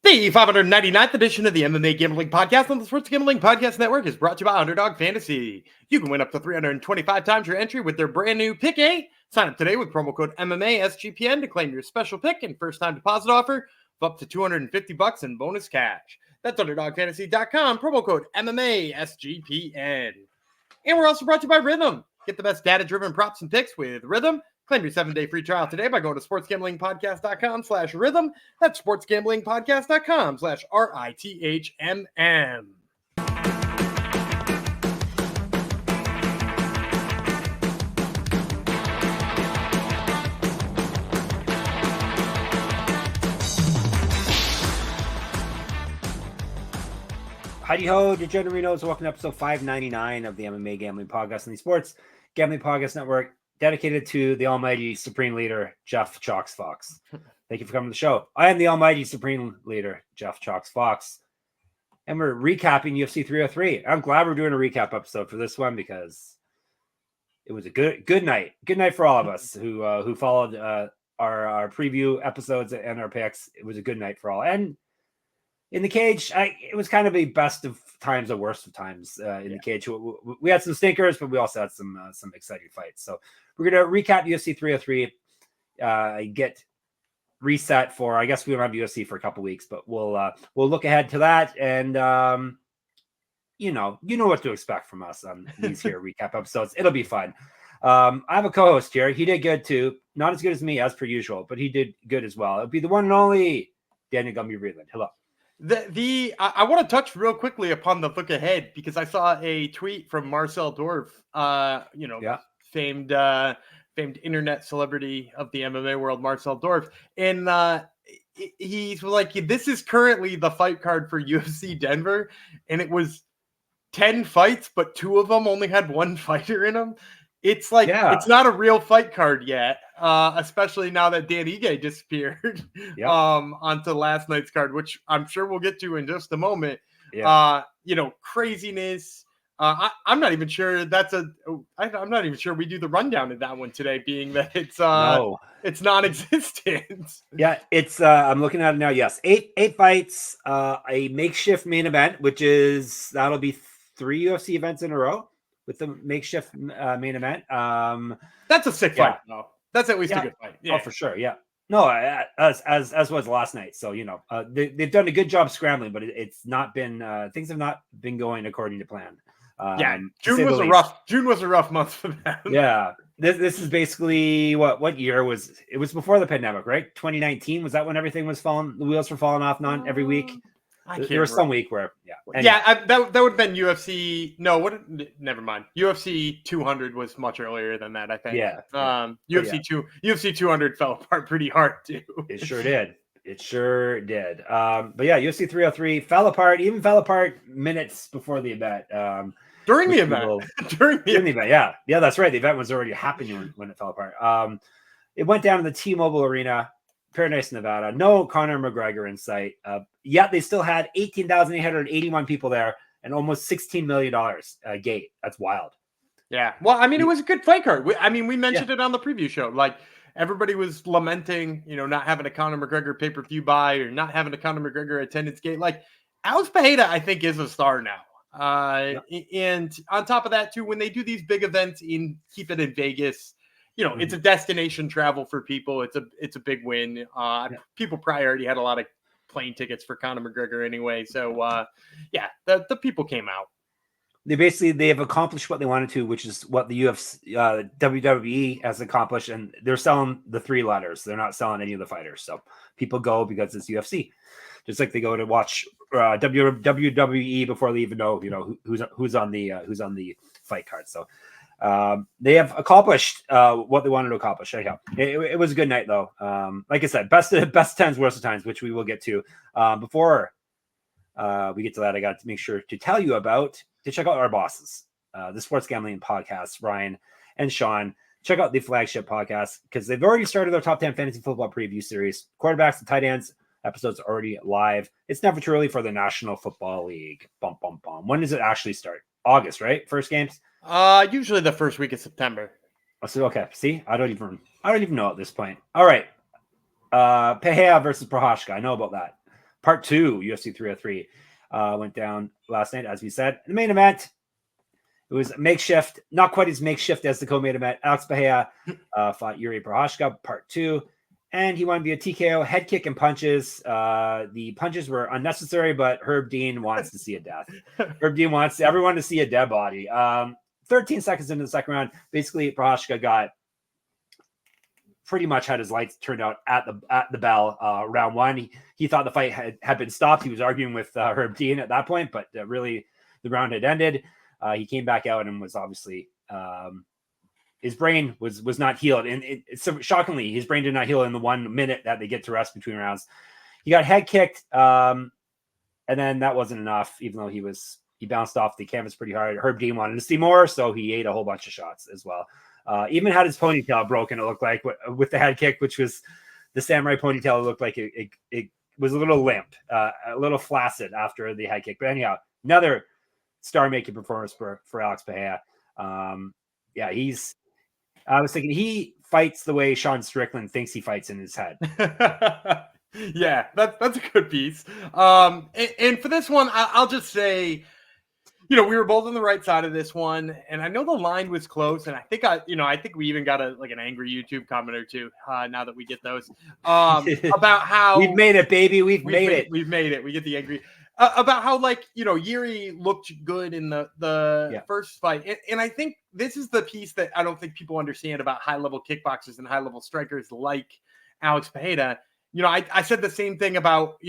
The 599th edition of the MMA Gambling Podcast on the Sports Gambling Podcast Network is brought to you by Underdog Fantasy. You can win up to 325 times your entry with their brand new Pick 8. Sign up today with promo code MMA SGPN to claim your special pick and first-time deposit offer of up to $250 in bonus cash. That's UnderdogFantasy.com, promo code MMA SGPN. And we're also brought to you by Rhythm. Get the best data-driven props and picks with Rhythm. Claim your 7-day free trial today by going to sportsgamblingpodcast.com/rhythm. That's sportsgamblingpodcast.com/RITHMM. Howdy ho, DeGenerinos. Welcome to episode 599 of the MMA Gambling Podcast on the Sports Gambling Podcast Network, dedicated to the almighty Supreme Leader, Jeff Chalks Fox. Thank you for coming to the show. I am the almighty Supreme Leader, Jeff Chalks Fox, and we're recapping UFC 303. I'm glad we're doing a recap episode for this one because it was a good night. Good night for all of us who followed our preview episodes and our picks. It was a good night for all. And in the cage, it was kind of a best of times, a worst of times in the cage. We had some stinkers, but we also had some exciting fights. So we're going to recap UFC 303, get reset for, I guess we don't have UFC for a couple weeks, but we'll look ahead to that. And, you know what to expect from us on these here recap episodes. It'll be fun. I have a co-host here. He did good too. Not as good as me as per usual, but he did good as well. It'll be the one and only Daniel Gumby-Reedland. Hello. I want to touch real quickly upon the look ahead because I saw a tweet from Marcel Dorf, famed internet celebrity of the MMA world, Marcel Dorf, and he's like, "This is currently the fight card for UFC Denver," and it was 10 fights, but 2 of them only had 1 fighter in them. It's like it's not a real fight card yet, especially now that Dan Ige disappeared onto last night's card, which I'm sure we'll get to in just a moment. Craziness. I'm not even sure I'm not even sure we do the rundown of that one today, being that it's non-existent. Yeah, it's I'm looking at it now. Yes, eight fights, a makeshift main event, that'll be 3 UFC events in a row with the makeshift main event. That's a sick fight, though. That's at least a good fight. Yeah. Oh, for sure. Yeah. No, as was last night. So, they've done a good job scrambling, but it's not been, things have not been going according to plan. June was a rough month for them. Yeah. This is basically what year it was before the pandemic, right? 2019. Was that when everything was the wheels were falling off every week? There was some week where, anyway. That would have been UFC. No, never mind. UFC 200 was much earlier than that, I think. Yeah. UFC 200 fell apart pretty hard too. It sure did. But yeah, UFC 303 fell apart minutes before the event. During the event. Yeah, that's right. The event was already happening when it fell apart. It went down in the T-Mobile Arena, Paradise, Nevada. No Conor McGregor in sight. Yet they still had 18,881 people there and almost $16 million gate. That's wild. Yeah. Well, I mean, it was a good fight card. We mentioned it on the preview show. Like, everybody was lamenting, not having a Conor McGregor pay-per-view buy or not having a Conor McGregor attendance gate. Like, Alex Pereira, I think, is a star now. And on top of that, too, when they do these big events keep it in Vegas, it's a destination travel for people. It's a big win. People probably already had a lot of plane tickets for Conor McGregor anyway. So, the people came out. They have accomplished what they wanted to, which is what the UFC, WWE has accomplished, and they're selling the 3 letters. They're not selling any of the fighters. So people go because it's UFC, just like they go to watch WWE before they even know who's on the fight card. So they have accomplished what they wanted to accomplish. Anyhow, it was a good night though. Like I said, best times, worst of times, which we will get to. Before we get to that, I got to make sure to tell you to check out our bosses, the Sports Gambling Podcast, Ryan and Sean. Check out the flagship podcast because they've already started their top 10 fantasy football preview series. Quarterbacks and tight ends episodes are already live. It's never too early for the National Football League. Bum, bum, bum. When does it actually start? August, right? First games? Usually the first week of September. So okay. See, I don't even know at this point. All right. Pereira versus Prochazka. I know about that. Part 2, UFC 303, went down last night, as we said. The main event, it was makeshift, not quite as makeshift as the co-main event. Alex Bahia fought Yuri Prochazka, Part 2, and he won via TKO, head kick, and punches. The punches were unnecessary, but Herb Dean wants to see a death. Herb Dean wants everyone to see a dead body. 13 seconds into the second round, basically Prochazka got pretty much had his lights turned out at the bell. Round 1, he thought the fight had been stopped. He was arguing with Herb Dean at that point, but really the round had ended. He came back out and was obviously his brain was not healed, and so shockingly, his brain did not heal in the 1 minute that they get to rest between rounds. He got head kicked, and then that wasn't enough. Even though he bounced off the canvas pretty hard. Herb Dean wanted to see more, so he ate a whole bunch of shots as well. Even had his ponytail broken. It looked like with the head kick, which was the samurai ponytail. It looked like it was a little limp, a little flaccid after the head kick. But anyhow, another star-making performance for Alex Bahia. I was thinking he fights the way Sean Strickland thinks he fights in his head. Yeah, that's a good piece. And for this one, I'll just say, we were both on the right side of this one, and I know the line was close, and I think we even got an angry YouTube comment or two now that we get those about how we've made it, baby. We've made it. We've made it. We get the angry about how Yuri looked good in the first fight, and I think this is the piece that I don't think people understand about high level kickboxers and high level strikers like Alex Bahia. I said the same thing about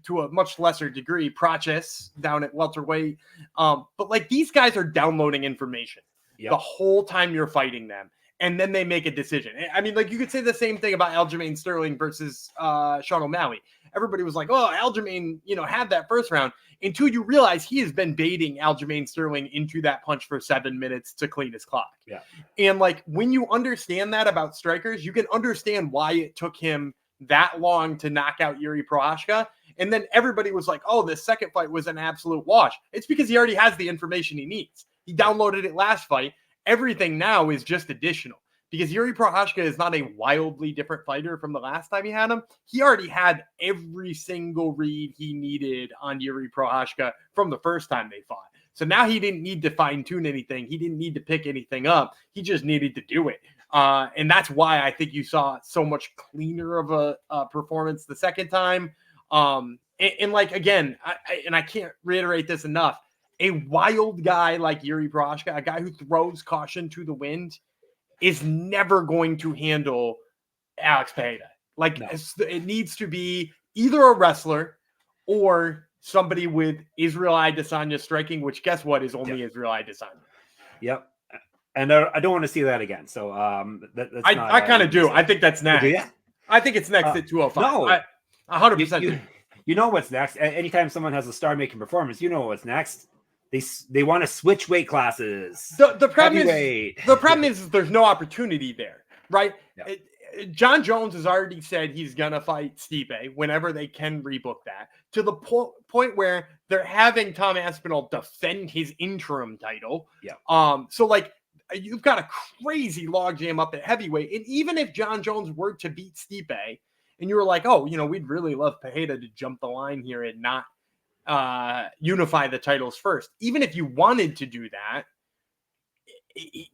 to a much lesser degree, Prochazka down at welterweight. But these guys are downloading information the whole time you're fighting them, and then they make a decision. I mean, you could say the same thing about Aljamain Sterling versus Sean O'Malley. Everybody was like, "Oh, Aljamain, had that first round." Until you realize he has been baiting Aljamain Sterling into that punch for 7 minutes to clean his clock. Yeah, and when you understand that about strikers, you can understand why it took him that long to knock out Yuri Prochazka. And then everybody was like, "Oh, this second fight was an absolute wash." It's because he already has the information he needs. He downloaded it last fight. Everything now is just additional because Yuri Prochazka is not a wildly different fighter from the last time he had him. He already had every single read he needed on Yuri Prochazka from the first time they fought. So now he didn't need to fine tune anything. He didn't need to pick anything up. He just needed to do it. And that's why I think you saw so much cleaner of a performance the second time. Again, I can't reiterate this enough. A wild guy like Yuri Prochazka, a guy who throws caution to the wind, is never going to handle Alex Bahia. No. It needs to be either a wrestler or somebody with Israel Adesanya striking, which guess what is only Israel Adesanya. Yep. And I don't want to see that again. So I kind of do. I think that's next. I think it's next at 205. No, 100%. You know what's next. Anytime someone has a star-making performance, you know what's next. They want to switch weight classes. The problem is there's no opportunity there, right? Yeah. John Jones has already said he's gonna fight Stipe whenever they can rebook that, to the point where they're having Tom Aspinall defend his interim title. Yeah. So you've got a crazy logjam up at heavyweight, and even if John Jones were to beat Stipe, and you were like, "Oh, we'd really love Pereira to jump the line here and not unify the titles first," even if you wanted to do that,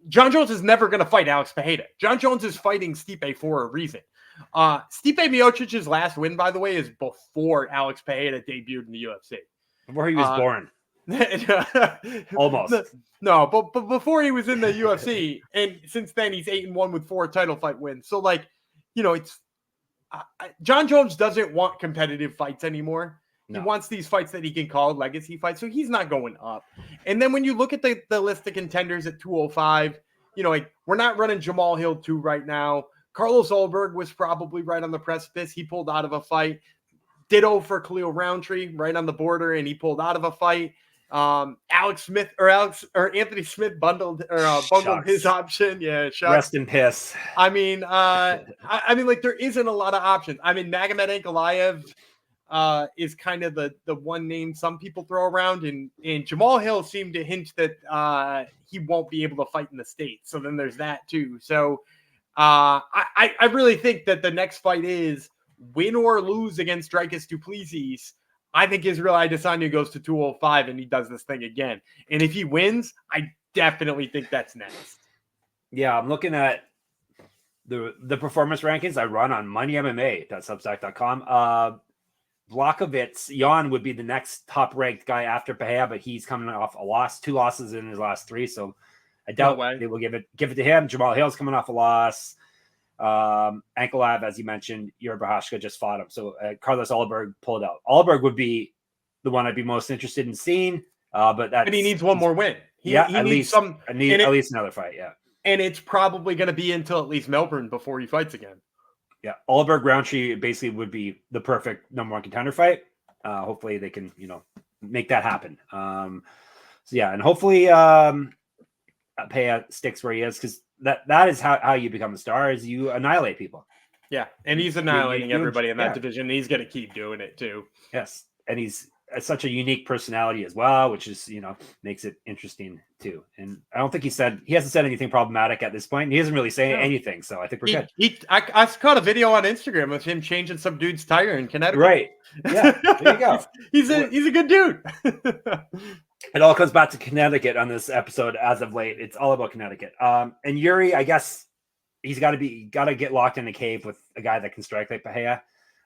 John Jones is never going to fight Alex Pereira. John Jones is fighting Stipe for a reason. Stipe Miocic's last win, by the way, is before Alex Pereira debuted in the UFC. Before he was born. Almost. No, but before he was in the UFC, and since then he's 8-1 with 4 title fight wins. So it's John Jones doesn't want competitive fights anymore. No. He wants these fights that he can call legacy fights, so he's not going up. And then when you look at the list of contenders at 205, we're not running Jamal Hill 2 right now. Carlos Ulberg was probably right on the precipice. He pulled out of a fight. Ditto for Khalil Roundtree, right on the border, and he pulled out of a fight. Anthony Smith bungled his option. Yeah, shucks. Rest in piss. I mean, there isn't a lot of options. I mean, Magomed Ankalaev is kind of the one name some people throw around, and Jamal Hill seemed to hint that he won't be able to fight in the States. So then there's that too. So I really think that the next fight is win or lose against Dricus du Plessis, I think Israel Adesanya goes to 205 and he does this thing again. And if he wins, I definitely think that's next. Yeah, I'm looking at the performance rankings I run on moneymma.substack.com. Blachowicz, Jan would be the next top ranked guy after Pereira, but he's coming off a loss, 2 losses in his last 3. So I doubt they will give it to him. Jamal Hill's coming off a loss. Ankalaev, as you mentioned, Yuri Prochazka just fought him. So Carlos Oliberg pulled out. Oliberg would be the one I'd be most interested in seeing. But he needs one more win. He needs at least another fight. Yeah. And it's probably going to be until at least Melbourne before he fights again. Yeah. Oliberg Roundtree basically would be the perfect number 1 contender fight. Hopefully they can, make that happen. So yeah. And hopefully Pereira sticks where he is, because that is how you become a star, is you annihilate people. Yeah. And he's annihilating everybody in that division. And he's going to keep doing it too. Yes. And he's such a unique personality as well, which is, makes it interesting too. And I don't think he hasn't said anything problematic at this point. He isn't really saying anything. So I think we're good. I caught a video on Instagram of him changing some dude's tire in Connecticut. Right. Yeah. There you go. He's a good dude. It all comes back to Connecticut on this episode as of late. It's all about Connecticut. And Yuri, I guess he's got to get locked in a cave with a guy that can strike like Pereira.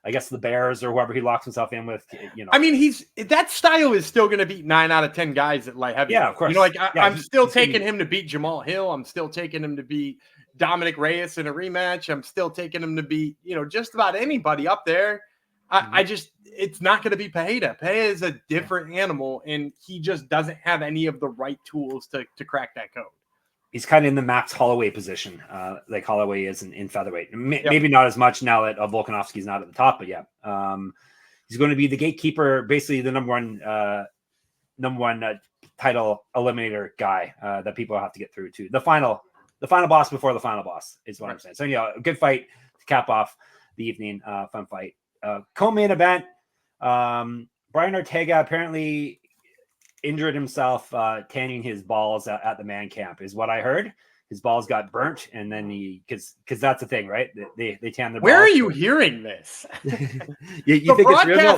I guess the Bears or whoever he locks himself in with, I mean, that style is still going to beat 9 out of 10 guys at light heavy. Yeah, of course. I'm still taking him to beat Jamal Hill. I'm still taking him to beat Dominic Reyes in a rematch. I'm still taking him to beat, just about anybody up there. It's not going to be Pereira. Pereira is a different animal, and he just doesn't have any of the right tools to crack that code. He's kind of in the Max Holloway position, like Holloway is in featherweight. Maybe not as much now that Volkanovski's not at the top, but yeah. He's going to be the gatekeeper, basically the number one title eliminator guy that people have to get through to. The final boss before the final boss is what I'm saying. So, a good fight to cap off the evening. Fun fight. Co-main event. Brian Ortega apparently injured himself tanning his balls at the man camp, is what I heard. His balls got burnt, and then because that's the thing, right? They tan their balls. Where are you hearing this? you think it's real?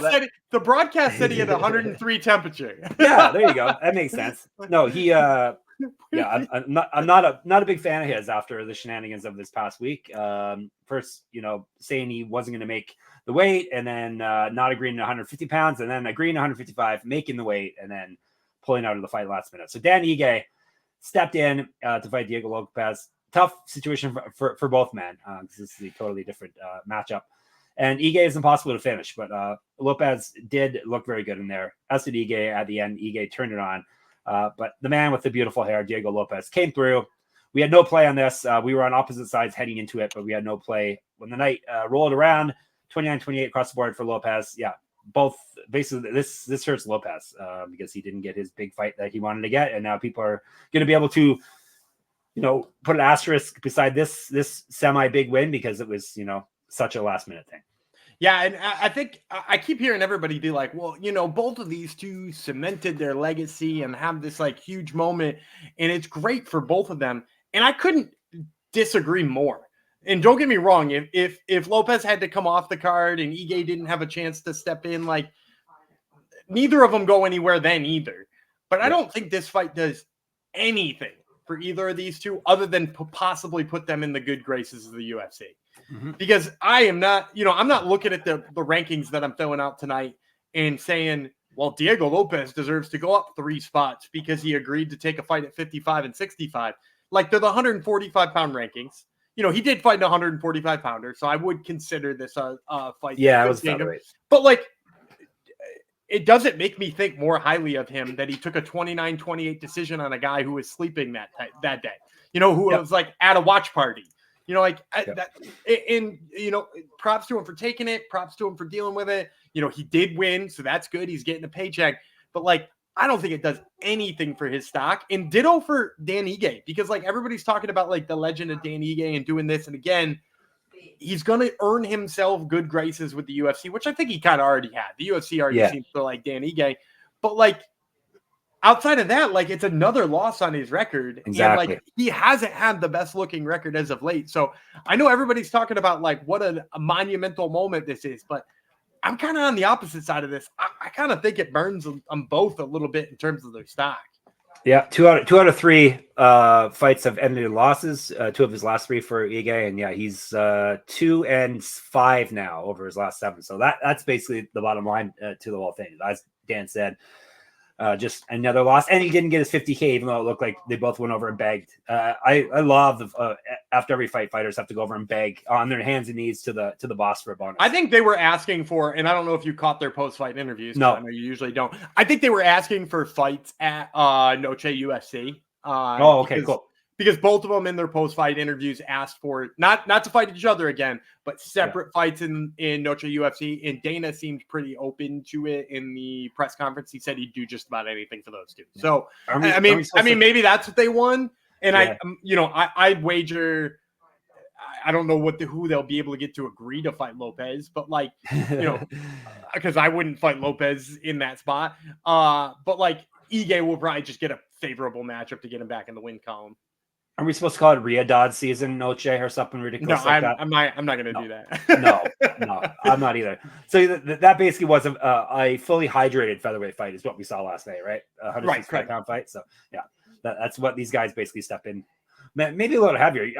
The broadcast said he had 103 temperature. Yeah, there you go. That makes sense. No, he I'm not a big fan of his after the shenanigans of this past week. First, saying he wasn't going to make the weight, and then not agreeing to 150 pounds, and then agreeing to 155, making the weight, and then pulling out of the fight last minute. So Dan Ige stepped in to fight Diego Lopez. Tough situation for both men, because this is a totally different matchup. And Ige is impossible to finish, but Lopez did look very good in there. As did Ige at the end. Ige turned it on. But the man with the beautiful hair, Diego Lopez, came through. We had no play on this. We were on opposite sides heading into it, but we had no play. When the night rolled around, 29-28 across the board for Lopez. Yeah, both basically this hurts Lopez because he didn't get his big fight that he wanted to get, and now people are going to be able to, put an asterisk beside this semi big win because it was such a last minute thing. Yeah, and I think I keep hearing everybody be like, well, both of these two cemented their legacy and have this like huge moment, and it's great for both of them. And I couldn't disagree more. And don't get me wrong, if Lopez had to come off the card and Ige didn't have a chance to step in, like neither of them go anywhere then either. But I don't think this fight does anything for either of these two other than possibly put them in the good graces of the UFC. Mm-hmm. Because I am not, I'm not looking at the rankings that I'm throwing out tonight and saying, well, Diego Lopez deserves to go up 3 spots because he agreed to take a fight at 55 and 65. Like they're the 145-pound rankings. He did fight a 145-pounder, so I would consider this a fight. Yeah, it was featherweight. But like, it doesn't make me think more highly of him that he took a 29-28 decision on a guy who was sleeping that day. Who was like at a watch party. Props to him for taking it. Props to him for dealing with it. He did win, so that's good. He's getting a paycheck. But like, I don't think it does anything for his stock. And ditto for Dan Ige, because like everybody's talking about like the legend of Dan Ige and doing this. And again, he's going to earn himself good graces with the UFC, which I think he kind of already had. The UFC already seems to like Dan Ige. But like, outside of that, like, it's another loss on his record. Exactly. And like, he hasn't had the best looking record as of late. So I know everybody's talking about like what a monumental moment this is, but I'm kind of on the opposite side of this. I kind of think it burns on both a little bit in terms of their stock. Yeah, two out of three fights have ended in losses. 2 of his last 3 for Ige, and yeah, he's 2-5 now over his last 7. So that's basically the bottom line to the whole thing. As Dan said, just another loss, and he didn't get his 50K, even though it looked like they both went over and begged. I love after every fight, fighters have to go over and beg on their hands and knees to the boss for a bonus. I think they were asking for, and I don't know if you caught their post-fight interviews. No, I know you usually don't. I think they were asking for fights at Noche UFC. Okay, cool. Because both of them in their post-fight interviews asked for not to fight each other again, but separate fights in Noche UFC. And Dana seemed pretty open to it in the press conference. He said he'd do just about anything for those two. Yeah. So I mean, maybe that's what they won. And I wager. I don't know who they'll be able to get to agree to fight Lopez, but like, because I wouldn't fight Lopez in that spot. But like, Ige will probably just get a favorable matchup to get him back in the win column. Are we supposed to call it Riyadh season, Noche, or something ridiculous like that? I'm not going to do that. No, I'm not either. So that basically was a fully hydrated featherweight fight is what we saw last night, right? 165-pound fight. So yeah, that's what these guys basically step in. Maybe a little heavier.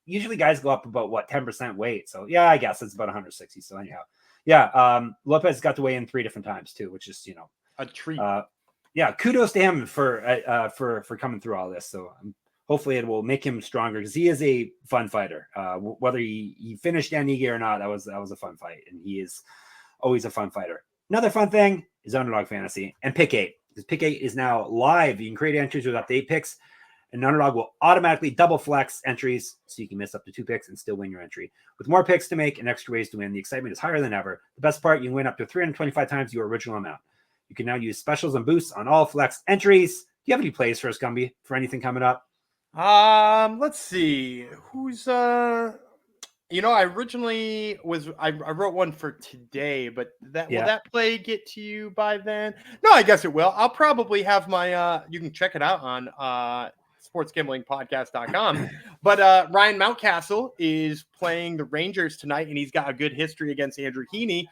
Usually guys go up about 10% weight. So yeah, I guess it's about 160. So anyhow, yeah. Lopez got to weigh in 3 different times too, which is a treat. Yeah, kudos to him for coming through all this. So hopefully it will make him stronger because he is a fun fighter. Whether he finished Ige or not, that was a fun fight, and he is always a fun fighter. Another fun thing is Underdog Fantasy and Pick 8. Because Pick 8 is now live. You can create entries with up to 8 picks, and Underdog will automatically double flex entries so you can miss up to 2 picks and still win your entry. With more picks to make and extra ways to win, the excitement is higher than ever. The best part, you can win up to 325 times your original amount. You can now use specials and boosts on all flex entries. Do you have any plays for us, Gumby, for anything coming up? Let's see. Who's I originally I wrote one for today, but will that play get to you by then? No, I guess it will. I'll probably have my you can check it out on sportsgamblingpodcast.com. But Ryan Mountcastle is playing the Rangers tonight, and he's got a good history against Andrew Heaney.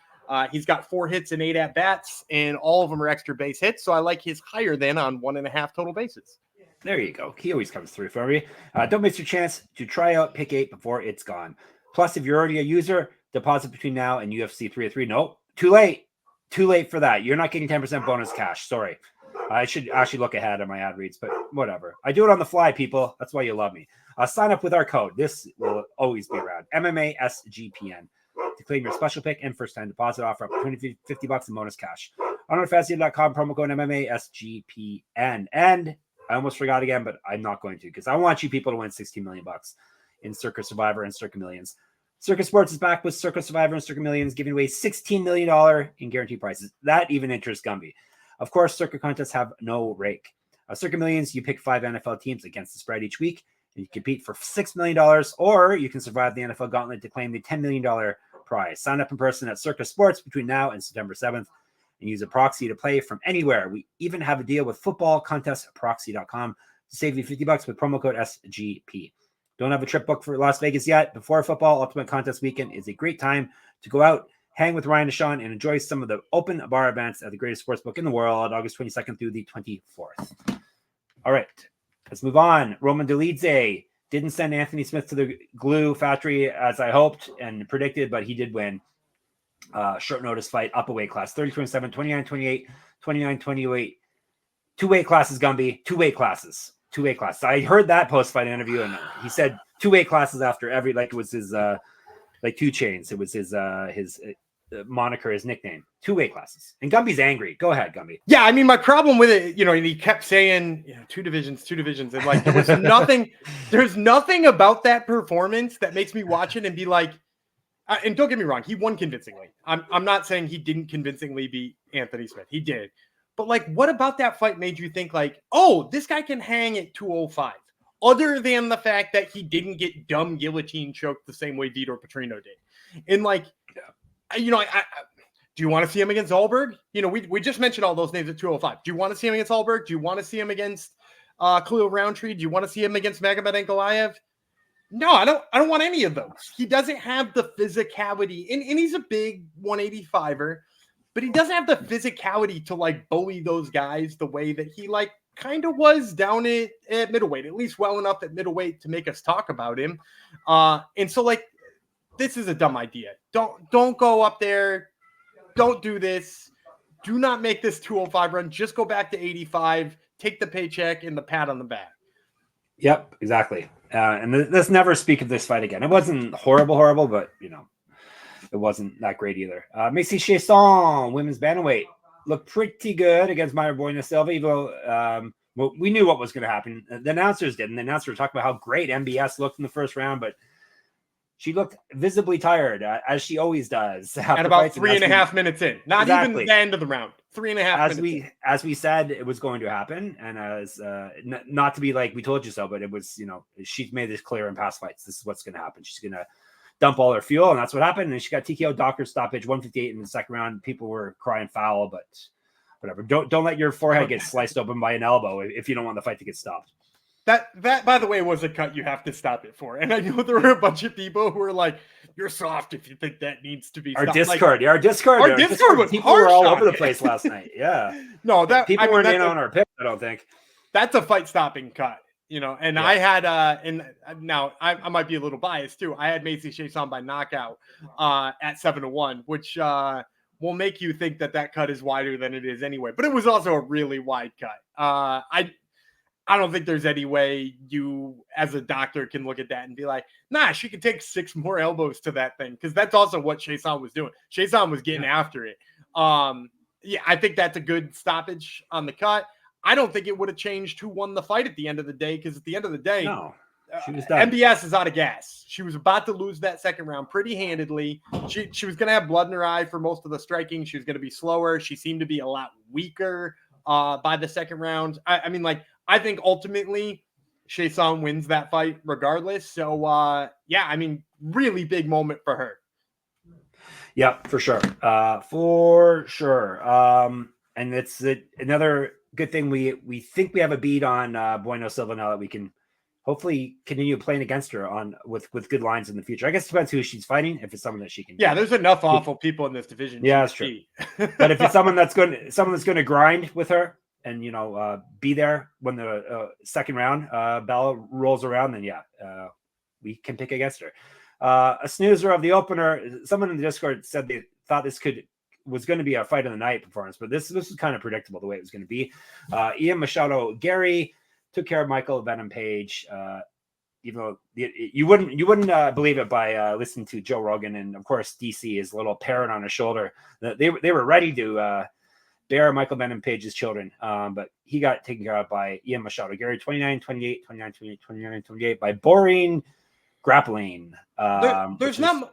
He's got 4 hits and 8 at-bats, and all of them are extra base hits. So I like his higher than on 1.5 total bases. There you go. He always comes through for me. Don't miss your chance to try out Pick 8 before it's gone. Plus, if you're already a user, deposit between now and UFC 303. Nope, too late. Too late for that. You're not getting 10% bonus cash. Sorry. I should actually look ahead on my ad reads, but whatever. I do it on the fly, people. That's why you love me. Sign up with our code. This will always be around. MMA SGPN. To claim your special pick and first-time deposit offer up to $50 in bonus cash. On our fastseed.com, promo code MMA SGPN. And I almost forgot again, but I'm not going to because I want you people to win $16 million in Circa Survivor and Circa Millions. Circa Sports is back with Circa Survivor and Circa Millions, giving away $16 million in guaranteed prizes. That even interests Gumby. Of course, Circa contests have no rake. Circa Millions, you pick 5 NFL teams against the spread each week, and you compete for $6 million, or you can survive the NFL gauntlet to claim the $10 million prize. Sign up in person at Circa Sports between now and September 7th. And use a proxy to play from anywhere. We even have a deal with footballcontestproxy.com to save you $50 with promo code SGP. Don't have a trip booked for Las Vegas yet? Before football, Ultimate Contest Weekend is a great time to go out, hang with Ryan and Sean, and enjoy some of the open bar events at the greatest sportsbook in the world, August 22nd through the 24th. All right, let's move on. Roman Dolidze didn't send Anthony Smith to the glue factory as I hoped and predicted, but he did win. Short notice fight, up a weight class, 30-27, 29-28, 29-28. 2 weight classes, Gumby. 2 weight classes. 2 weight classes. I heard that post-fight interview, and he said 2 weight classes after every, like it was his, like 2 Chainz. It was his moniker, his nickname. 2 weight classes. And Gumby's angry. Go ahead, Gumby. Yeah, I mean, my problem with it, and he kept saying, 2 divisions, and like there was there's nothing about that performance that makes me watch it and be like, and don't get me wrong, he won convincingly. I'm not saying he didn't convincingly beat Anthony Smith. He did. But like, what about that fight made you think like, oh, this guy can hang at 205? Other than the fact that he didn't get dumb guillotine choked the same way Vitor Petrino did. And like, Do you want to see him against Alberg? You know, we just mentioned all those names at 205. Do you want to see him against Alberg? Do you want to see him against Khalil Roundtree? Do you want to see him against Magomed Ankalaev? No, I don't want any of those. He doesn't have the physicality, and he's a big 185er, but he doesn't have the physicality to like bully those guys the way that he like kind of was down at middleweight, at least well enough at middleweight to make us talk about him. And so like, this is a dumb idea. Don't go up there. Don't do this. Do not make this 205 run. Just go back to 85, take the paycheck and the pat on the back. Yep, exactly. And let's never speak of this fight again. It wasn't horrible, but you know, it wasn't that great either. Macy Chiasson, women's bantamweight, looked pretty good against Mayra Bueno Silva. Even well, we knew what was going to happen. The announcers didn't. The announcers were talking about how great MBS looked in the first round, but she looked visibly tired, as she always does. At about 3.5 minutes in. Not even the end of the round. 3.5 minutes. As we said, it was going to happen. And as not to be like, we told you so, but it was, you know, she's made this clear in past fights. This is what's going to happen. She's going to dump all her fuel. And that's what happened. And she got TKO Docker stoppage 158 in the second round. People were crying foul, but whatever. Don't let your forehead get sliced open by an elbow if you don't want the fight to get stopped. That, by the way, was a cut you have to stop it for. And I know there were a bunch of people who were like, you're soft if you think that needs to be stopped. Our Discord was people were all over the place last night. Yeah. No, people weren't in on our pick, I don't think. That's a fight-stopping cut, you know. And yeah. I had, and now I might be a little biased too. I had Macy Chiasson by knockout at 7-1, which will make you think that cut is wider than it is anyway. But it was also a really wide cut. I don't think there's any way you, as a doctor, can look at that and be like, nah, she can take 6 more elbows to that thing. Because that's also what Chiasson was doing. Chiasson was getting after it. Yeah, I think that's a good stoppage on the cut. I don't think it would have changed who won the fight at the end of the day. Because at the end of the day, no, she was done. MBS is out of gas. She was about to lose that second round pretty handedly. She was going to have blood in her eye for most of the striking. She was going to be slower. She seemed to be a lot weaker by the second round. I mean, like, I think ultimately Chiasson wins that fight regardless. So, yeah, I mean, really big moment for her. Yeah, for sure. For sure. And it's another good thing. We think we have a beat on Bueno Silva now that we can hopefully continue playing against her with good lines in the future. I guess it depends who she's fighting. If it's someone that she can. Yeah, there's enough awful people in this division. Yeah, that's true. But if it's someone that's going to grind with her, and, you know, be there when the second round bell rolls around, then, yeah, we can pick against her. A snoozer of the opener. Someone in the Discord said they thought this was going to be a fight of the night performance, but this was kind of predictable the way it was going to be. Ian Machado Gary took care of Michael Venom Page. Even though you wouldn't believe it by listening to Joe Rogan and, of course, DC, his little parrot on his shoulder. They were ready to bear Michael Venom Page's children, but he got taken care of by Ian Machado Gary, 29-28, 29-28, 29-28 by boring grappling. There's not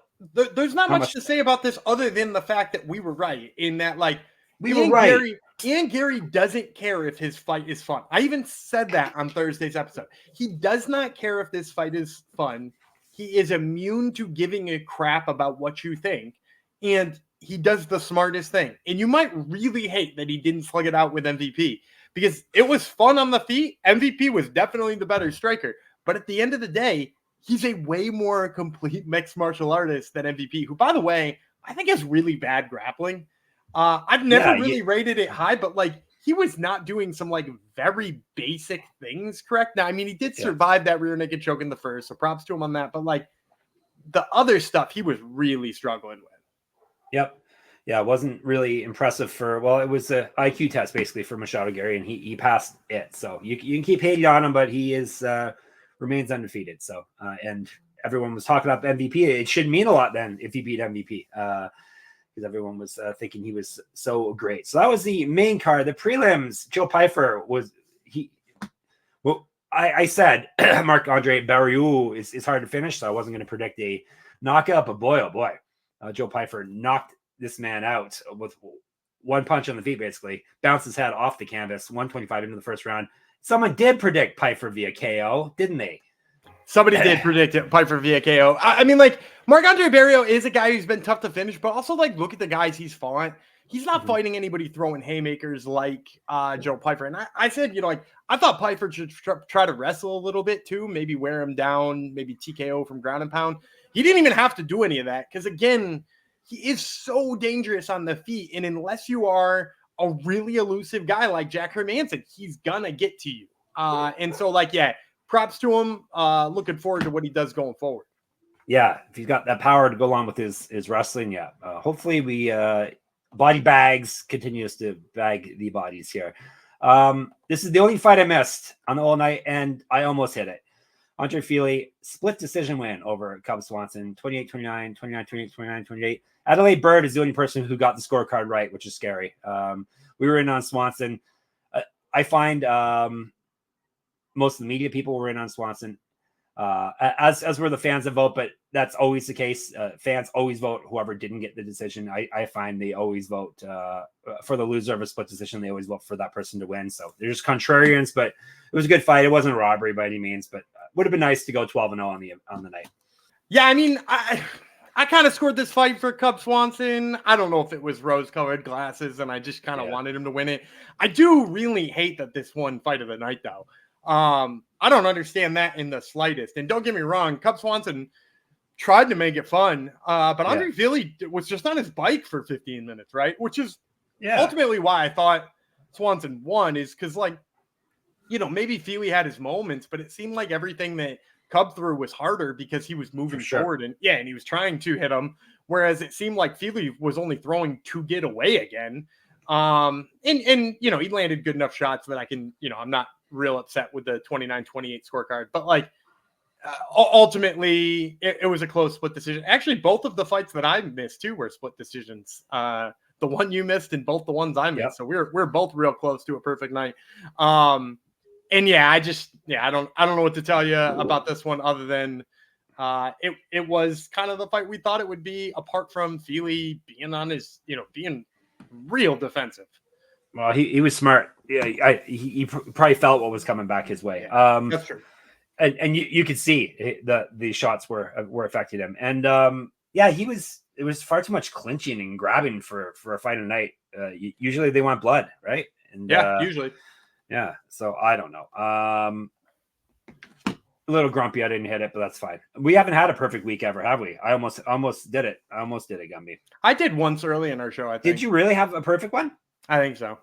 much to say about this other than the fact that we were right in that, like, Ian Gary doesn't care if his fight is fun. I even said that on Thursday's episode. He does not care if this fight is fun. He is immune to giving a crap about what you think. And he does the smartest thing. And you might really hate that he didn't slug it out with MVP because it was fun on the feet. MVP was definitely the better striker. But at the end of the day, he's a way more complete mixed martial artist than MVP, who, by the way, I think has really bad grappling. I've never really rated it high, but like he was not doing some like very basic things correct. Now, I mean, he did survive that rear naked choke in the first, so props to him on that. But like the other stuff, he was really struggling with. Yep. Yeah, it wasn't really impressive it was an IQ test basically for Machado Gary, and he passed it. So you can keep hating on him, but he remains undefeated. So and everyone was talking about MVP. It should mean a lot then if he beat MVP because everyone was thinking he was so great. So that was the main card. The prelims, Joe Pyfer I said Marc-André Barriou is hard to finish, so I wasn't going to predict a knockout, but boy, oh boy. Joe Pyfer knocked this man out with one punch on the feet, basically. Bounced his head off the canvas, 125 into the first round. Someone did predict Pyfer via KO, didn't they? Somebody did predict it, Piper via KO. I mean, like, Marc-André Barrio is a guy who's been tough to finish, but also, like, look at the guys he's fought. He's not fighting anybody throwing haymakers like Joe Piper. And I said, like, I thought Piper should try to wrestle a little bit too, maybe wear him down, maybe TKO from ground and pound. He didn't even have to do any of that because, again, he is so dangerous on the feet. And unless you are a really elusive guy like Jack Hermanson, he's going to get to you. And so, like, yeah, props to him. Looking forward to what he does going forward. Yeah, if he's got that power to go along with his wrestling, yeah. Hopefully we body bags continues to bag the bodies here. This is the only fight I missed on the whole night, and I almost hit it. Andre Fili split decision win over Cub Swanson, 28-29, 29-28, 29-28. Adelaide Bird is the only person who got the scorecard right, which is scary. We were in on Swanson. I find most of the media people were in on Swanson, as were the fans that vote, but that's always the case. Fans always vote whoever didn't get the decision. I find they always vote for the loser of a split decision. They always vote for that person to win. So they're just contrarians, but it was a good fight. It wasn't a robbery by any means, but would have been nice to go 12-0 on the night. Yeah, I mean, I kind of scored this fight for Cub Swanson. I don't know if it was rose-colored glasses, and I just kind of wanted him to win it. I do really hate that this won fight of the night, though. I don't understand that in the slightest. And don't get me wrong, Cub Swanson tried to make it fun, but Andre Fili was just on his bike for 15 minutes, right? Which is ultimately why I thought Swanson won, is because, like, maybe Fili had his moments, but it seemed like everything that Cub threw was harder because he was moving forward and he was trying to hit him. Whereas it seemed like Fili was only throwing to get away again. And he landed good enough shots that I can, I'm not real upset with the 29-28 scorecard, but like ultimately it was a close split decision. Actually, both of the fights that I missed too were split decisions. The one you missed and both the ones I missed. So we're both real close to a perfect night. And I don't know what to tell you about this one other than it was kind of the fight we thought it would be, apart from Fili being on his, being real defensive. Well, he was smart. Yeah, he probably felt what was coming back his way. That's true. And you could see the shots were affecting him. And it was far too much clinching and grabbing for a fight of the night. Usually they want blood, right? And usually. Yeah, so I don't know. A little grumpy I didn't hit it, but that's fine. We haven't had a perfect week ever, have we? I almost did it. Gumby. I did once early in our show, I think. Did you really have a perfect one? I think so.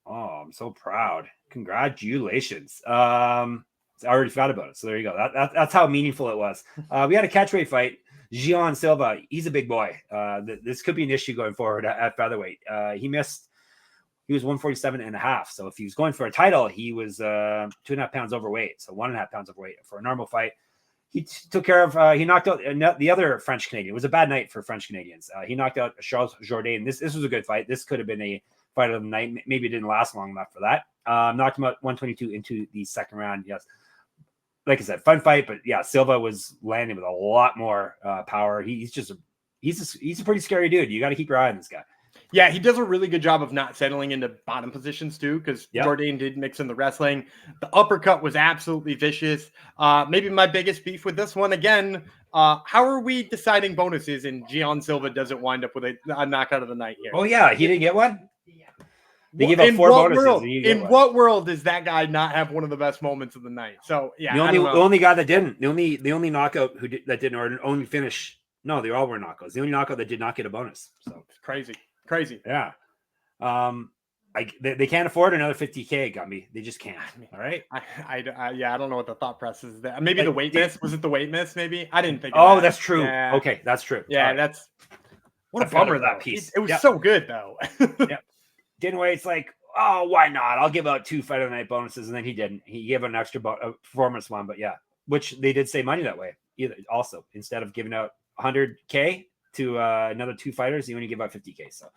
Oh, I'm so proud. Congratulations. I already forgot about it, so there you go. That's how meaningful it was. We had a catchweight fight. Gian Silva, he's a big boy. This could be an issue going forward at featherweight. He was 147.5. So if he was going for a title, he was 2.5 pounds overweight. So 1.5 pounds overweight for a normal fight. He took care of, he knocked out the other French Canadian. It was a bad night for French Canadians. He knocked out Charles Jourdain. This was a good fight. This could have been a fight of the night. Maybe it didn't last long enough for that. Knocked him out 122 into the second round. Yes. Like I said, fun fight, but Silva was landing with a lot more power. He's a pretty scary dude. You got to keep your eye on this guy. Yeah, he does a really good job of not settling into bottom positions too, because Jourdain did mix in the wrestling. The uppercut was absolutely vicious. Maybe my biggest beef with this one, again, how are we deciding bonuses and Gian Silva doesn't wind up with a knockout of the night here? Oh, yeah, he didn't get one? They give out 4 bonuses. In what world does that guy not have one of the best moments of the night? So, yeah. The only guy that didn't. The only knockout that didn't, or only finish. No, they all were knockouts. The only knockout that did not get a bonus. So it's crazy. Yeah. They can't afford another 50K, Gumby. They just can't. All right. I don't know what the thought process is there. Maybe the weight miss. Was it the weight miss? Maybe I didn't think. Oh, that's true. Yeah. Okay, that's true. Yeah, that's what a bummer that piece. It was so good though. Yeah. Didn't wait. It's like, oh, why not? I'll give out 2 fight of the night bonuses, and then he didn't. He gave an extra performance one, but which they did save money that way. Either also, instead of giving out 100K to another 2 fighters, he only give out 50K. So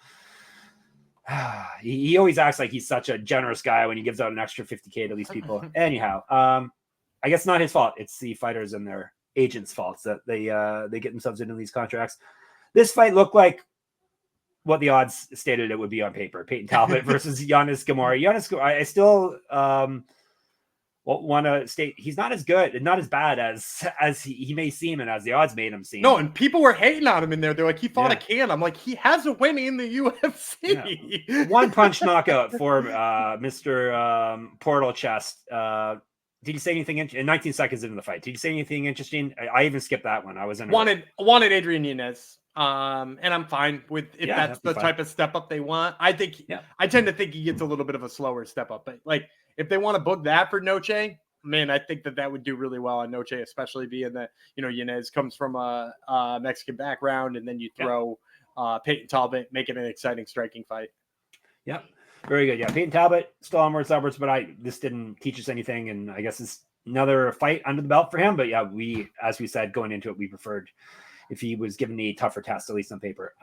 he always acts like he's such a generous guy when he gives out an extra 50K to these people. Anyhow, I guess not his fault. It's the fighters and their agents' faults that they get themselves into these contracts. This fight looked like what the odds stated it would be on paper. Peyton Talbot versus Giannis Gamora. I still want to state he's not as good and not as bad as he may seem and as the odds made him seem. No, and people were hating on him in there. They're like, he fought a can. I'm like, he has a win in the UFC. Yeah. One punch knockout for Mr. Portal Chest. Did you say anything in 19 seconds into the fight? Did you say anything interesting? I even skipped that one. I was wanted Adrian Yanez. And I'm fine with if that's the type of step up they want. I think I tend to think he gets a little bit of a slower step up, but like if they want to book that for Noche, man, I think that would do really well on Noche, especially being that, Yanez comes from a Mexican background, and then you throw Peyton Talbot, make it an exciting striking fight. Yeah, very good. Yeah, Peyton Talbot still onwards, upwards, but this didn't teach us anything, and I guess it's another fight under the belt for him. But yeah, as we said going into it, we preferred if he was given the tougher test, at least on paper.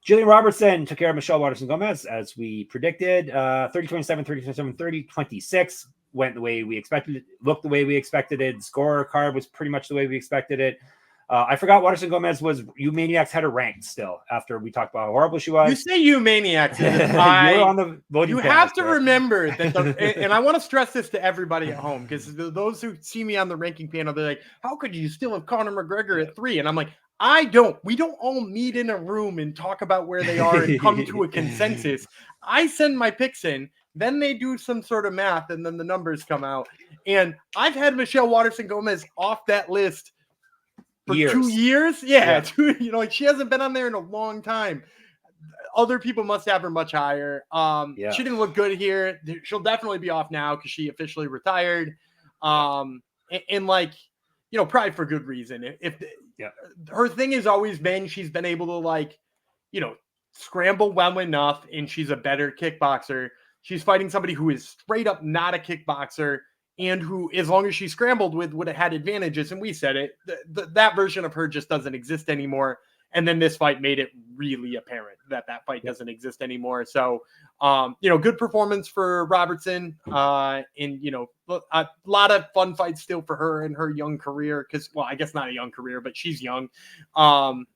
Jillian Robertson took care of Michelle Waterson-Gomez, as we predicted. 30-27, 30-27, 30-26. Went the way we expected it, looked the way we expected it. Scorecard was pretty much the way we expected it. I forgot Waterson-Gomez you Maniacs had her ranked still after we talked about how horrible she was. You say you Maniacs. You're on the voting you have to remember that, and I want to stress this to everybody at home, because those who see me on the ranking panel, they're like, how could you still have Conor McGregor at 3? And I'm like, we don't all meet in a room and talk about where they are and come to a consensus. I send my picks in, then they do some sort of math, and then the numbers come out. And I've had Michelle Waterson-Gomez off that list for 2 years. Yeah. She hasn't been on there in a long time. Other people must have her much higher. She didn't look good here. She'll definitely be off now because she officially retired. And probably for good reason. Her thing has always been, she's been able to scramble well enough, and she's a better kickboxer. She's fighting somebody who is straight up not a kickboxer, and who, as long as she scrambled with, would have had advantages. And we said it, that version of her just doesn't exist anymore. And then this fight made it really apparent that fight doesn't exist anymore. So, good performance for Robertson. And, a lot of fun fights still for her in her young career. I guess not a young career, but she's young. Waterson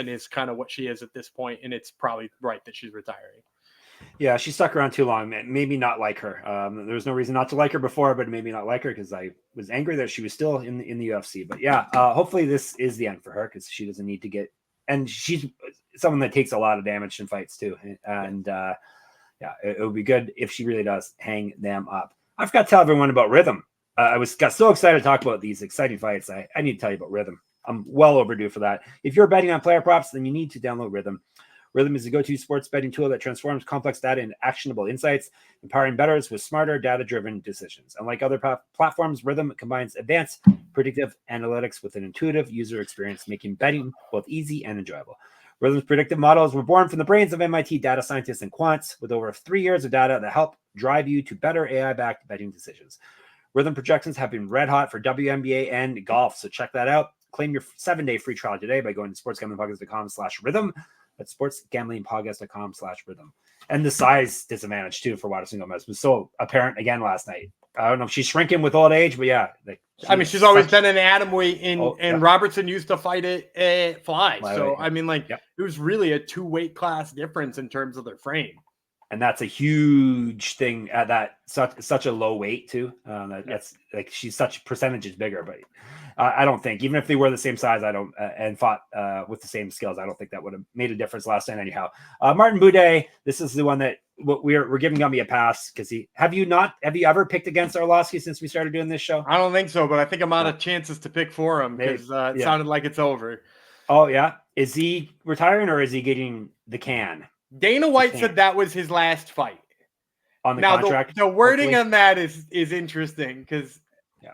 is kind of what she is at this point, and it's probably right that she's retiring. Yeah, she stuck around too long. Maybe not like her. There was no reason not to like her before, but maybe not like her because I was angry that she was still in the UFC. But yeah, hopefully this is the end for her, because she doesn't need to get. And she's someone that takes a lot of damage in fights too. And it would be good if she really does hang them up. I forgot to tell everyone about Rhythm. I got so excited to talk about these exciting fights. I need to tell you about Rhythm. I'm well overdue for that. If you're betting on player props, then you need to download Rhythm. Rhythm is the go-to sports betting tool that transforms complex data into actionable insights, empowering bettors with smarter, data-driven decisions. Unlike other platforms, Rhythm combines advanced predictive analytics with an intuitive user experience, making betting both easy and enjoyable. Rhythm's predictive models were born from the brains of MIT data scientists and quants, with over 3 years of data that help drive you to better AI-backed betting decisions. Rhythm projections have been red hot for WNBA and golf, so check that out. Claim your 7-day free trial today by going to sportsgamblingpodcast.com/rhythm. That's sportsgamblingpodcast.com/rhythm. And the size disadvantage too for Waterson-Gomez was so apparent again last night. I don't know if she's shrinking with old age, but yeah. She's always been an atom weight, and Robertson used to fight it at fly. So, it was really a 2-weight class difference in terms of their frame. And that's a huge thing at that such a low weight too. That's like she's such percentages bigger, but I don't think, even if they were the same size, and fought with the same skills, I don't think that would have made a difference last night anyhow. Martin Boudet, this is the one that we're giving Gumby a pass because have you ever picked against Arlovsky since we started doing this show? I don't think so, but I think I'm out of chances to pick for him because it sounded like it's over. Oh yeah, is he retiring or is he getting the can? Dana White said that was his last fight. On the contract. The wording on that is interesting because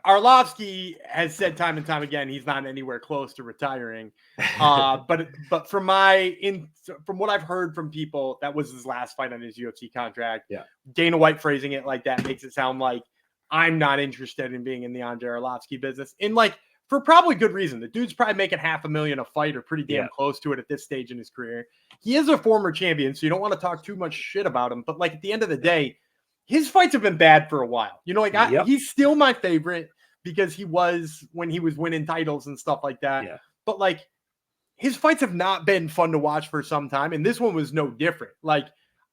Arlovsky has said time and time again he's not anywhere close to retiring. But from what I've heard from people, that was his last fight on his UFC contract. Yeah. Dana White phrasing it like that makes it sound like I'm not interested in being in the Andre Arlovsky business. And for probably good reason. The dude's probably making $500,000 a fight or pretty damn close to it at this stage in his career. He is a former champion, so you don't want to talk too much shit about him. But at the end of the day, his fights have been bad for a while. He's still my favorite because he was when he was winning titles and stuff like that. Yeah. But his fights have not been fun to watch for some time, and this one was no different.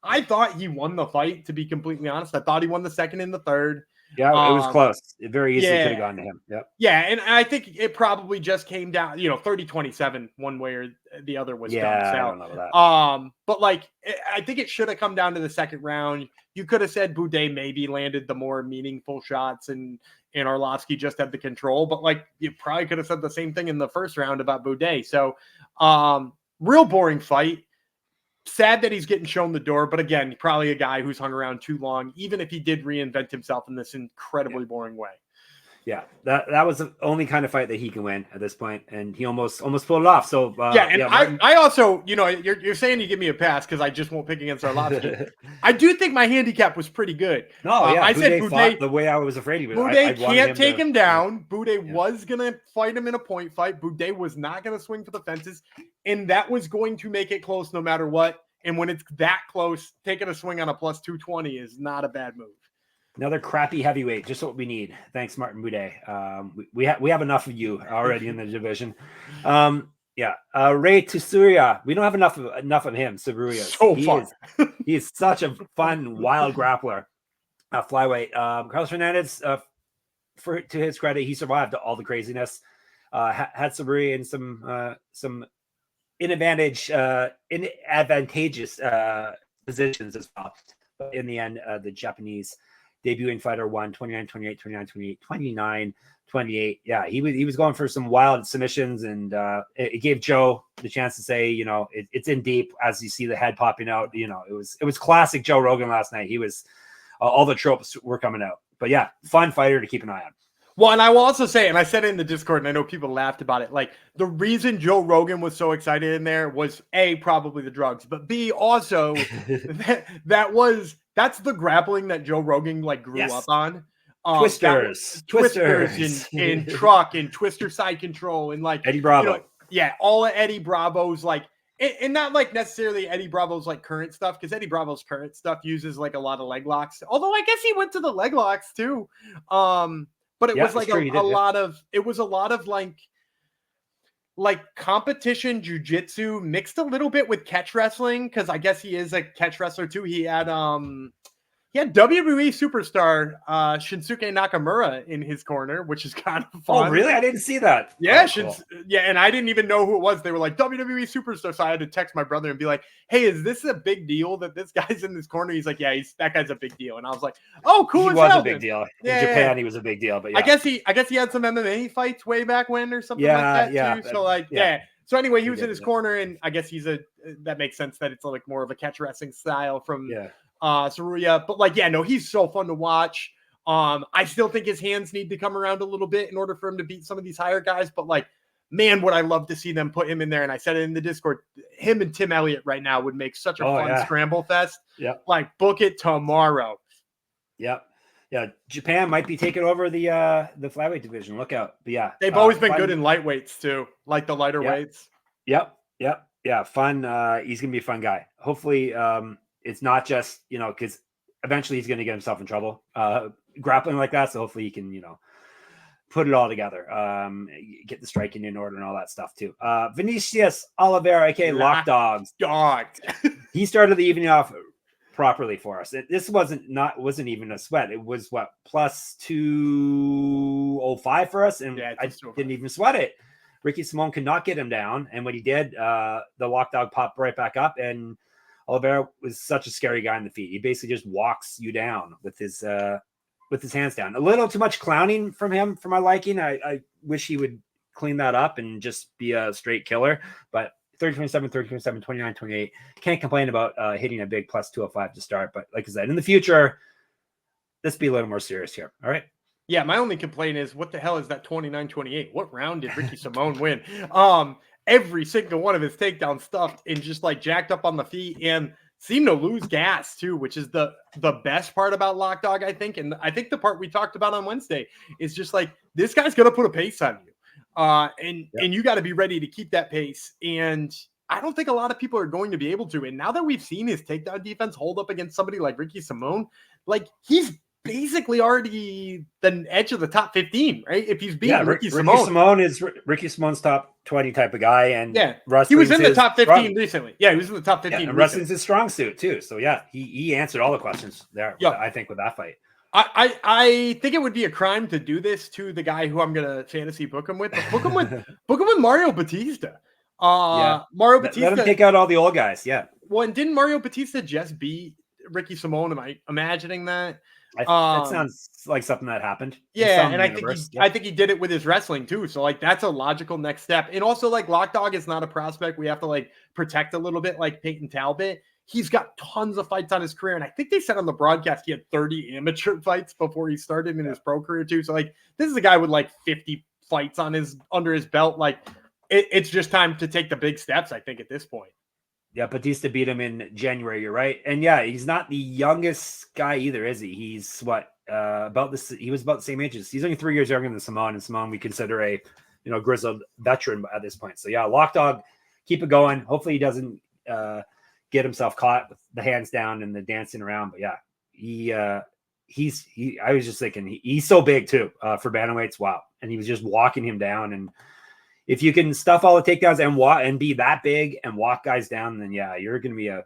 I thought he won the fight, to be completely honest. I thought he won the second and the third. Yeah, it was close. It very easily could have gone to him. Yep. Yeah, and I think it probably just came down, 30-27 one way or the other was done. Yeah, So, I don't know that. but like I think it should have come down to the second round. You could have said Boudet maybe landed the more meaningful shots and Arlovsky just had the control, but like you probably could have said the same thing in the first round about Boudet. So, real boring fight. Sad that he's getting shown the door, but again, probably a guy who's hung around too long, even if he did reinvent himself in this incredibly boring way. Yeah, that was the only kind of fight that he can win at this point, and he almost pulled it off. So I also, you're saying you give me a pass because I just won't pick against Arlovsky. I do think my handicap was pretty good. No, I said Boudet the way I was afraid he was. Boudet can't take him down. Boudet was gonna fight him in a point fight. Boudet was not gonna swing for the fences, and that was going to make it close no matter what. And when it's that close, taking a swing on a plus 220 is not a bad move. Another crappy heavyweight, just what we need. Thanks, Martin Boudet. We have enough of you already in the division. Ray Tsuruya. We don't have enough of him. Tsuruya. So fun. He is such a fun, wild grappler. Flyweight. Carlos Fernandez. To his credit, he survived all the craziness. Had Tsuruya in some advantageous positions as well. But in the end, the Japanese debuting fighter won 29-28, 29-28, 29-28. Yeah, he was going for some wild submissions, and it gave Joe the chance to say, it's in deep as you see the head popping out. It was classic Joe Rogan last night. He was all the tropes were coming out. But yeah, fun fighter to keep an eye on. Well, and I will also say, and I said it in the Discord, and I know people laughed about it, like the reason Joe Rogan was so excited in there was A, probably the drugs, but B, also that's the grappling that Joe Rogan grew up on. Twisters and truck and twister side control and Eddie Bravo. All of Eddie Bravo's and not necessarily Eddie Bravo's current stuff, because Eddie Bravo's current stuff uses a lot of leg locks. Although I guess he went to the leg locks too. But it was a lot of competition jiu-jitsu mixed a little bit with catch wrestling, because I guess he is a catch wrestler too. He had WWE superstar Shinsuke Nakamura in his corner, which is kind of fun. Oh, really? I didn't see that. Yeah, cool. And I didn't even know who it was. They were like WWE superstar, so I had to text my brother and be like, "Hey, is this a big deal that this guy's in this corner?" He's like, "Yeah, that guy's a big deal." And I was like, "Oh, cool." He was a big deal in Japan. He was a big deal, but yeah. I guess he had some MMA fights way back when or something like that too. So So anyway, he was in his corner, and I guess that makes sense that it's more of a catch wrestling style from Tsuruya. But he's so fun to watch. I still think his hands need to come around a little bit in order for him to beat some of these higher guys. But man, would I love to see them put him in there. And I said it in the Discord, him and Tim Elliott right now would make such a fun scramble fest. Yep. Book it tomorrow. Yep. Yeah, Japan might be taking over the flyweight division. Look out. But yeah, they've always been good in lightweights too, the lighter weights. Yep. Yeah, fun. He's gonna be a fun guy. Hopefully, it's not just because eventually he's gonna get himself in trouble grappling like that. So hopefully he can put it all together, get the striking in order and all that stuff too. Vinicius Oliveira, aka Lock Dogs, he started the evening off properly for us. This wasn't even a sweat. It was plus 205 for us, and I didn't even sweat it. Ricky Simon could not get him down, and when he did, the Lock Dog popped right back up. And Oliveira was such a scary guy in the feet. He basically just walks you down with his hands down. A little too much clowning from him for my liking. I wish he would clean that up and just be a straight killer. But 30-27, 30-27, 29-28. Can't complain about hitting a big plus 205 to start. But like I said, in the future, let's be a little more serious here. All right. Yeah, my only complaint is, what the hell is that 29-28? What round did Ricky Simon win? Every single one of his takedowns stuffed and just jacked up on the feet and seemed to lose gas too, which is the best part about Lock Dog, I think. And I think the part we talked about on Wednesday is just this guy's going to put a pace on you. And you got to be ready to keep that pace. And I don't think a lot of people are going to be able to. And now that we've seen his takedown defense hold up against somebody like Ricky Simon, he's basically already the edge of the top 15, right? If he's beating Ricky Simone is Ricky Simone's top 20 type of guy, and he was in the top 15 recently. Yeah, he was in the top 15. And wrestling's his strong suit too. So yeah, he answered all the questions there. I think with that fight. I think it would be a crime to do this to the guy who I'm gonna fantasy book him with. Book him with Mario Batista. Mario Batista. Let him take out all the old guys. Yeah. Well, and didn't Mario Batista just beat Ricky Simone? Am I imagining that? That sounds like something that happened. Yeah, and I think he did it with his wrestling too. So like that's a logical next step. And also like Lockdog is not a prospect we have to like protect a little bit like Peyton Talbot. He's got tons of fights on his career. And I think they said on the broadcast he had 30 amateur fights before he started in his pro career too. So like this is a guy with like 50 fights on under his belt. Like it's just time to take the big steps, I think, at this point. Yeah, Batista beat him in January. You're right. And yeah, he's not the youngest guy either, is he? He's what about this? He was about the same age as he's only 3 years younger than Simone, and Simone we consider a grizzled veteran at this point. So yeah, Lockdog, keep it going. Hopefully he doesn't get himself caught with the hands down and the dancing around. But yeah, I was just thinking he's so big too for bantamweights. Wow, and he was just walking him down. And if you can stuff all the takedowns and be that big and walk guys down, then yeah, you're gonna be a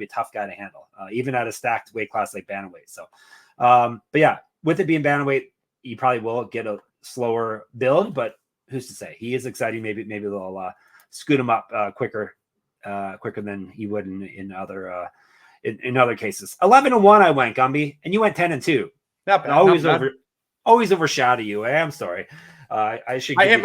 tough guy to handle, even at a stacked weight class like bantamweight. So, but yeah, with it being bantamweight, you probably will get a slower build, but who's to say? He is exciting. Maybe they'll scoot him up quicker than he would in other cases. 11-1 I went, Gumby, and you went 10-2. Not bad. Always overshadow you. I am sorry. I hit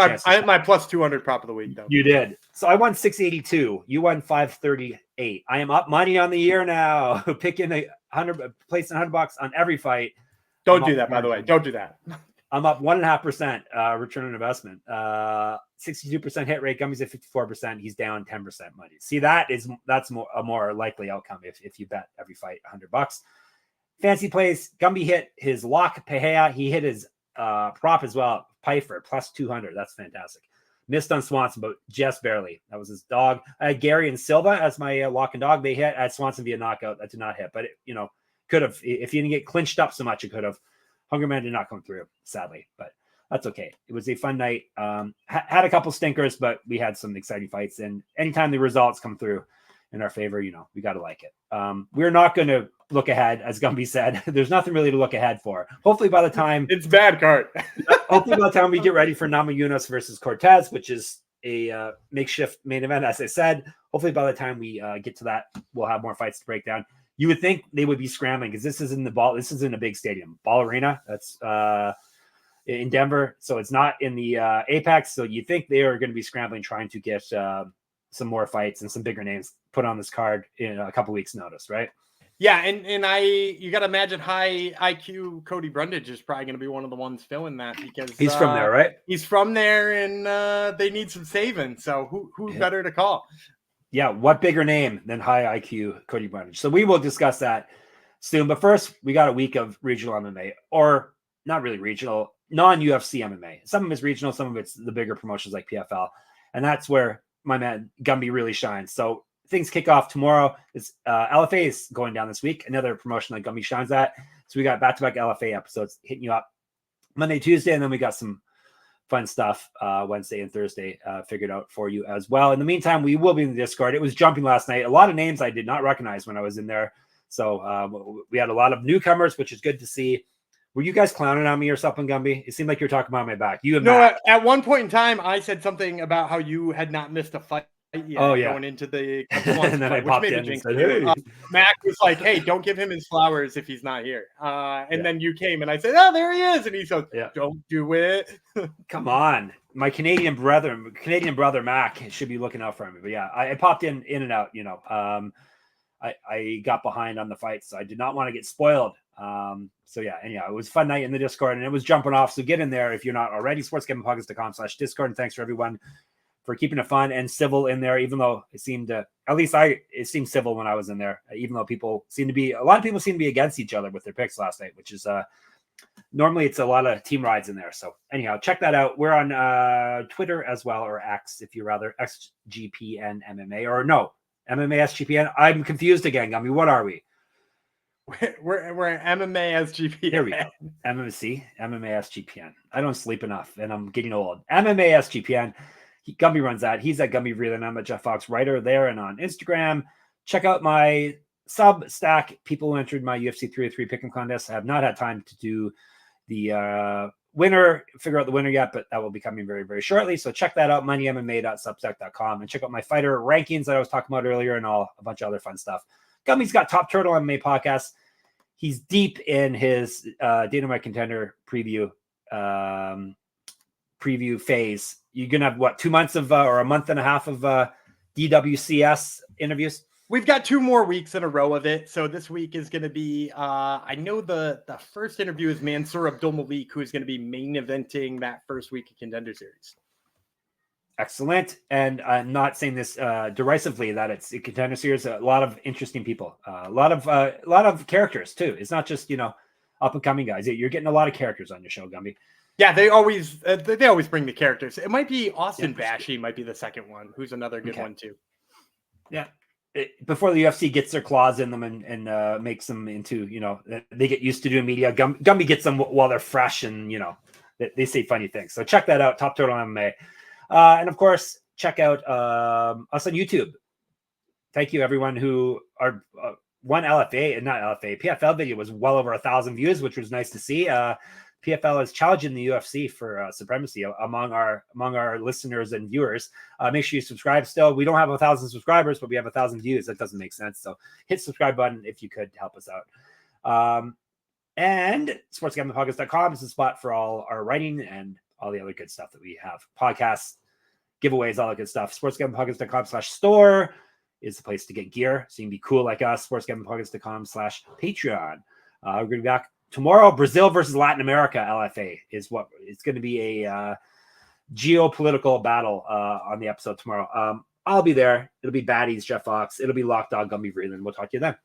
my plus 200 prop of the week though. You did. So I won 682. You won 538. I am up money on the year now. Picking placing $100 on every fight. Don't do that, by the way. Don't do that. I'm up 1.5% return on investment. 62% hit rate. Gummy's at 54%. He's down 10% money. See, that's a more likely outcome if you bet every fight $100. Fancy plays. Gumby hit his lock Pahea. He hit his prop as well. Pfeiffer plus 200. That's fantastic. Missed on Swanson, but just barely. That was his dog. I had Gary and Silva as my lock and dog. They hit at Swanson via knockout. That did not hit, but it, could have. If you didn't get clinched up so much, it could have. Hungerman did not come through, sadly, but that's okay. It was a fun night. Had a couple stinkers, but we had some exciting fights. And anytime the results come through in our favor, we got to like it. We're not going to look ahead, as Gumby said. There's nothing really to look ahead for. Hopefully by the time it's bad card. Hopefully by the time we get ready for Namajunas versus Cortez, which is a makeshift main event, as I said, hopefully by the time we get to that, we'll have more fights to break down. You would think they would be scrambling because this is in a big stadium, Ball Arena. That's in Denver. So it's not in the Apex. So you think they are going to be scrambling, trying to get some more fights and some bigger names put on this card in a couple weeks notice, right? Yeah, and you got to imagine high IQ Cody Brundage is probably going to be one of the ones filling that because he's from there, right? He's from there, and they need some saving. So who better to call? Yeah, what bigger name than high IQ Cody Brundage? So we will discuss that soon. But first, we got a week of regional MMA, or not really regional, non-UFC MMA. Some of it's regional, some of it's the bigger promotions like PFL, and that's where my man Gumby really shines. So things kick off tomorrow. It's LFA is going down this week, another promotion that Gumby shines at. So we got back-to-back LFA episodes hitting you up Monday, Tuesday, and then we got some fun stuff Wednesday and Thursday figured out for you as well. In the meantime, we will be in the Discord. It was jumping last night. A lot of names I did not recognize when I was in there. So we had a lot of newcomers, which is good to see. Were you guys clowning on me or something, Gumby? It seemed like you were talking behind my back. You and Matt. At one point in time, I said something about how you had not missed a fight yet going into the and then I popped in and said, hey. Mac was like, hey, don't give him his flowers if he's not here. And then you came and I said, oh, there he is. And he said, don't do it. Come on. My Canadian brother Mac should be looking out for me. But yeah, I popped in and out, I got behind on the fight, so I did not want to get spoiled. So yeah, anyhow, it was a fun night in the Discord and it was jumping off. So get in there if you're not already, sportsgamblingpodcast.com/Discord. And thanks for everyone for keeping it fun and civil in there, even though it seemed it seemed civil when I was in there, even though a lot of people seem to be against each other with their picks last night, which is normally it's a lot of team rides in there. So anyhow, check that out. We're on Twitter as well, or X if you rather, SGPN MMA, or no, MMA SGPN. I'm confused again, Gummy. What are we? We're MMA SGPN. There we go. MMA SGPN. I don't sleep enough, and I'm getting old. MMA SGPN. Gumby runs that. He's at Gumby Vreeland. I'm at Jeff Fox Writer there and on Instagram. Check out my Substack. People who entered my UFC 303 pick'em contest. I have not had time to do the figure out the winner yet, but that will be coming very, very shortly. So check that out, moneymma.substack.com, and check out my fighter rankings that I was talking about earlier and a bunch of other fun stuff. Gummy's got Top Turtle MMA podcast. He's deep in his Dynamite Contender preview phase. You're gonna have what, 2 months of or a month and a half of DWCS interviews? We've got 2 more weeks in a row of it. So this week is going to be, I know the first interview is Mansour Abdul-Malik, who is going to be main eventing that first week of Contender Series. Excellent. And I'm not saying this derisively that it's a Contender Series. A lot of interesting people, a lot of characters too. It's not just, up and coming guys. You're getting a lot of characters on your show, Gumby. Yeah, they always bring the characters. It might be Austin Bashy, might be the second one, who's another good one too. Yeah. Before the UFC gets their claws in them and makes them into, they get used to doing media. Gumby gets them while they're fresh and, they say funny things. So check that out, Top Turtle MMA. And of course, check out us on YouTube. Thank you, everyone who are one PFL video was well over 1,000 views, which was nice to see. PFL is challenging the UFC for supremacy among our listeners and viewers. Make sure you subscribe still. We don't have 1,000 subscribers, but we have 1,000 views. That doesn't make sense. So hit subscribe button if you could help us out. And sportsgamblingpodcast.com is the spot for all our writing and all the other good stuff that we have. Podcasts, giveaways, all that good stuff. sportsgamblingpodcast.com/store is the place to get gear. So you can be cool like us. sportsgamblingpodcast.com/Patreon. We're going to be back tomorrow. Brazil versus Latin America LFA is what it's going to be, a geopolitical battle on the episode tomorrow. I'll be there. It'll be Baddies, Jeff Fox. It'll be Locked Dog, Gumby Vreeland. We'll talk to you then.